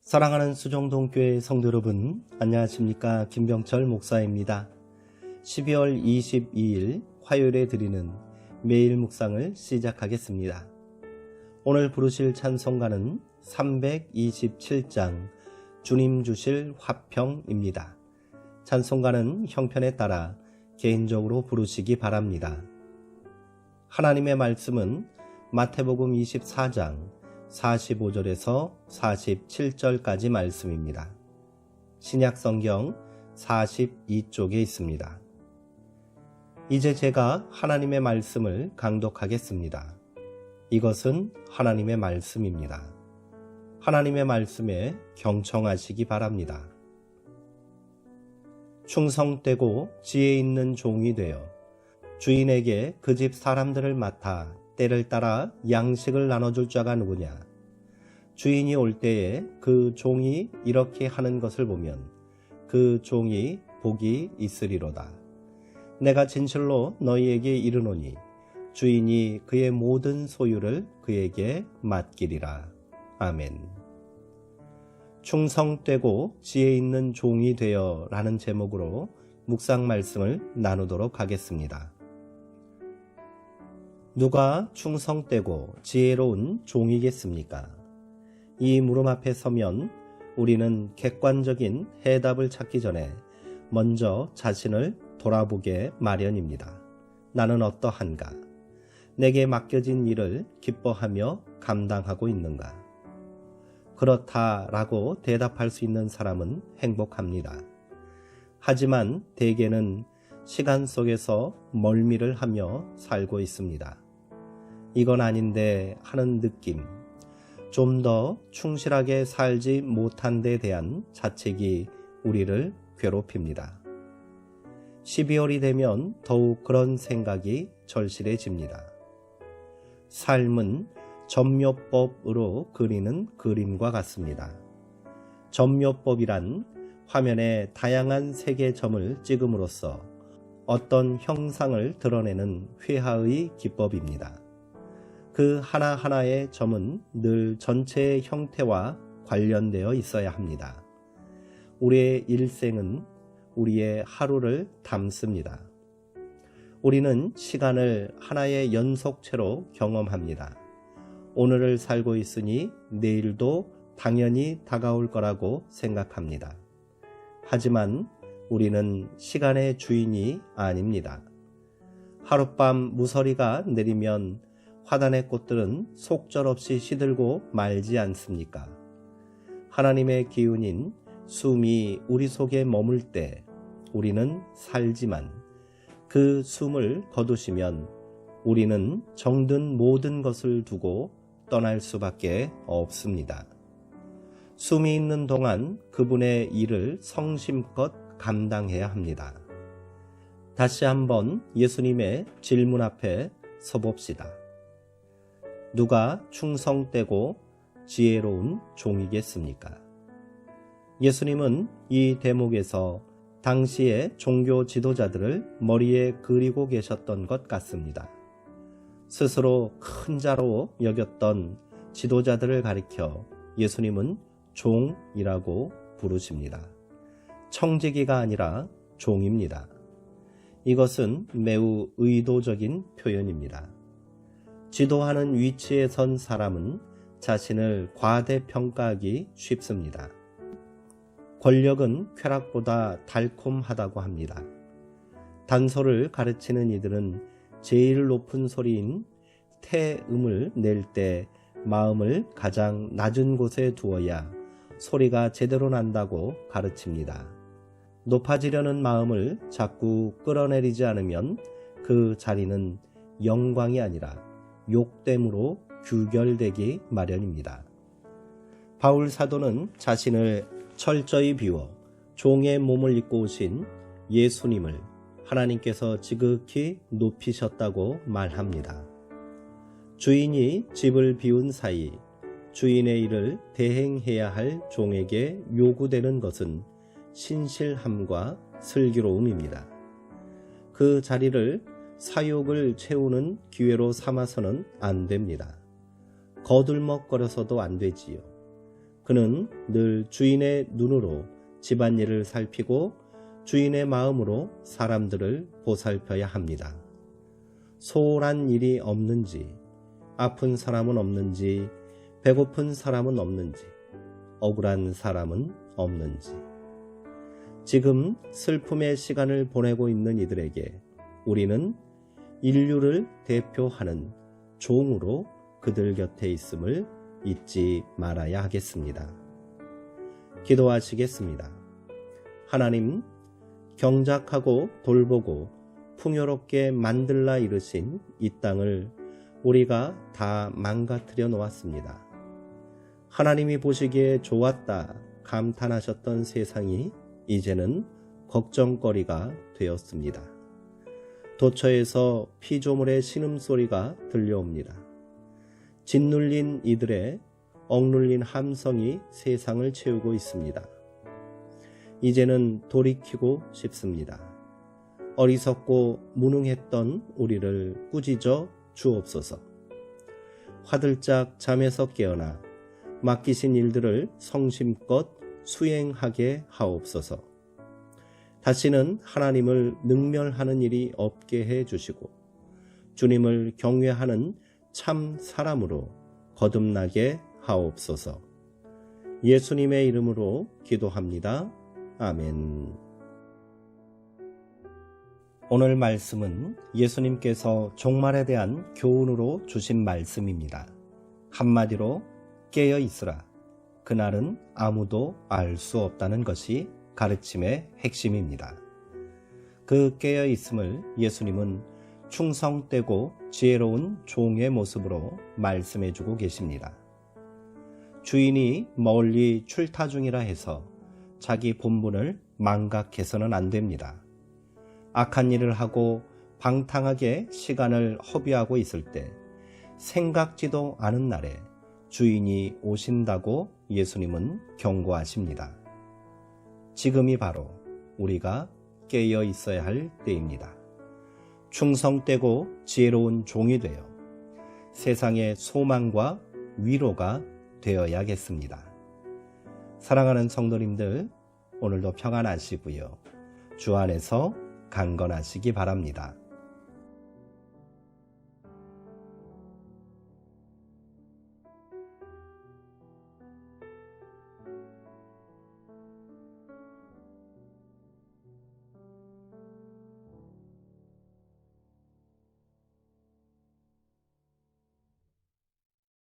사랑하는 수정동교회 성도 여러분, 안녕하십니까? 김병철 목사입니다. 12월 22일 화요일에 드리는 매일 묵상을 시작하겠습니다. 오늘 부르실 찬송가는 327장 주님 주실 화평입니다. 찬송가는 형편에 따라 개인적으로 부르시기 바랍니다. 하나님의 말씀은 마태복음 24장 45절에서 47절까지 말씀입니다. 신약성경 42쪽에 있습니다. 이제 제가 하나님의 말씀을 강독하겠습니다. 이것은 하나님의 말씀입니다. 하나님의 말씀에 경청하시기 바랍니다. 충성되고 지혜 있는 종이 되어 주인에게 그 집 사람들을 맡아 때를 따라 양식을 나눠줄 자가 누구냐? 주인이 올 때에 그 종이 이렇게 하는 것을 보면 그 종이 복이 있으리로다. 내가 진실로 너희에게 이르노니 주인이 그의 모든 소유를 그에게 맡기리라. 아멘. 충성되고 지혜 있는 종이 되어 라는 제목으로 묵상 말씀을 나누도록 하겠습니다. 누가 충성되고 지혜로운 종이겠습니까? 이 물음 앞에 서면 우리는 객관적인 해답을 찾기 전에 먼저 자신을 돌아보게 마련입니다. 나는 어떠한가? 내게 맡겨진 일을 기뻐하며 감당하고 있는가? 그렇다라고 대답할 수 있는 사람은 행복합니다. 하지만 대개는 시간 속에서 멀미를 하며 살고 있습니다. 이건 아닌데 하는 느낌, 좀 더 충실하게 살지 못한 데 대한 자책이 우리를 괴롭힙니다. 12월이 되면 더욱 그런 생각이 절실해집니다. 삶은 점묘법으로 그리는 그림과 같습니다. 점묘법이란 화면에 다양한 색의 점을 찍음으로써 어떤 형상을 드러내는 회화의 기법입니다. 그 하나하나의 점은 늘 전체의 형태와 관련되어 있어야 합니다. 우리의 일생은 우리의 하루를 담습니다. 우리는 시간을 하나의 연속체로 경험합니다. 오늘을 살고 있으니 내일도 당연히 다가올 거라고 생각합니다. 하지만 우리는 시간의 주인이 아닙니다. 하룻밤 무서리가 내리면 화단의 꽃들은 속절없이 시들고 말지 않습니까? 하나님의 기운인 숨이 우리 속에 머물 때 우리는 살지만 그 숨을 거두시면 우리는 정든 모든 것을 두고 떠날 수밖에 없습니다. 숨이 있는 동안 그분의 일을 성심껏 감당해야 합니다. 다시 한번 예수님의 질문 앞에 서봅시다. 누가 충성되고 지혜로운 종이겠습니까? 예수님은 이 대목에서 당시의 종교 지도자들을 머리에 그리고 계셨던 것 같습니다. 스스로 큰 자로 여겼던 지도자들을 가리켜 예수님은 종이라고 부르십니다. 청지기가 아니라 종입니다. 이것은 매우 의도적인 표현입니다. 지도하는 위치에 선 사람은 자신을 과대평가하기 쉽습니다. 권력은 쾌락보다 달콤하다고 합니다. 단소를 가르치는 이들은 제일 높은 소리인 태음을 낼 때 마음을 가장 낮은 곳에 두어야 소리가 제대로 난다고 가르칩니다. 높아지려는 마음을 자꾸 끌어내리지 않으면 그 자리는 영광이 아니라 욕됨으로 규결되기 마련입니다. 바울 사도는 자신을 철저히 비워 종의 몸을 입고 오신 예수님을 하나님께서 지극히 높이셨다고 말합니다. 주인이 집을 비운 사이 주인의 일을 대행해야 할 종에게 요구되는 것은 신실함과 슬기로움입니다. 그 자리를 사욕을 채우는 기회로 삼아서는 안 됩니다. 거들먹거려서도 안 되지요. 그는 늘 주인의 눈으로 집안일을 살피고 주인의 마음으로 사람들을 보살펴야 합니다. 소홀한 일이 없는지, 아픈 사람은 없는지, 배고픈 사람은 없는지, 억울한 사람은 없는지. 지금 슬픔의 시간을 보내고 있는 이들에게 우리는 인류를 대표하는 종으로 그들 곁에 있음을 잊지 말아야 하겠습니다. 기도하시겠습니다. 하나님, 경작하고 돌보고 풍요롭게 만들라 이르신 이 땅을 우리가 다 망가뜨려 놓았습니다. 하나님이 보시기에 좋았다 감탄하셨던 세상이 이제는 걱정거리가 되었습니다. 도처에서 피조물의 신음소리가 들려옵니다. 짓눌린 이들의 억눌린 함성이 세상을 채우고 있습니다. 이제는 돌이키고 싶습니다. 어리석고 무능했던 우리를 꾸짖어 주옵소서. 화들짝 잠에서 깨어나 맡기신 일들을 성심껏 수행하게 하옵소서. 다시는 하나님을 능멸하는 일이 없게 해 주시고 주님을 경외하는 참 사람으로 거듭나게 하옵소서. 예수님의 이름으로 기도합니다. 아멘. 오늘 말씀은 예수님께서 종말에 대한 교훈으로 주신 말씀입니다. 한마디로 깨어 있으라. 그날은 아무도 알 수 없다는 것이 가르침의 핵심입니다. 그 깨어 있음을 예수님은 충성되고 지혜로운 종의 모습으로 말씀해주고 계십니다. 주인이 멀리 출타 중이라 해서 자기 본분을 망각해서는 안 됩니다. 악한 일을 하고 방탕하게 시간을 허비하고 있을 때 생각지도 않은 날에 주인이 오신다고 예수님은 경고하십니다. 지금이 바로 우리가 깨어 있어야 할 때입니다. 충성되고 지혜로운 종이 되어 세상의 소망과 위로가 되어야겠습니다. 사랑하는 성도님들, 오늘도 평안하시고요. 주 안에서 강건하시기 바랍니다.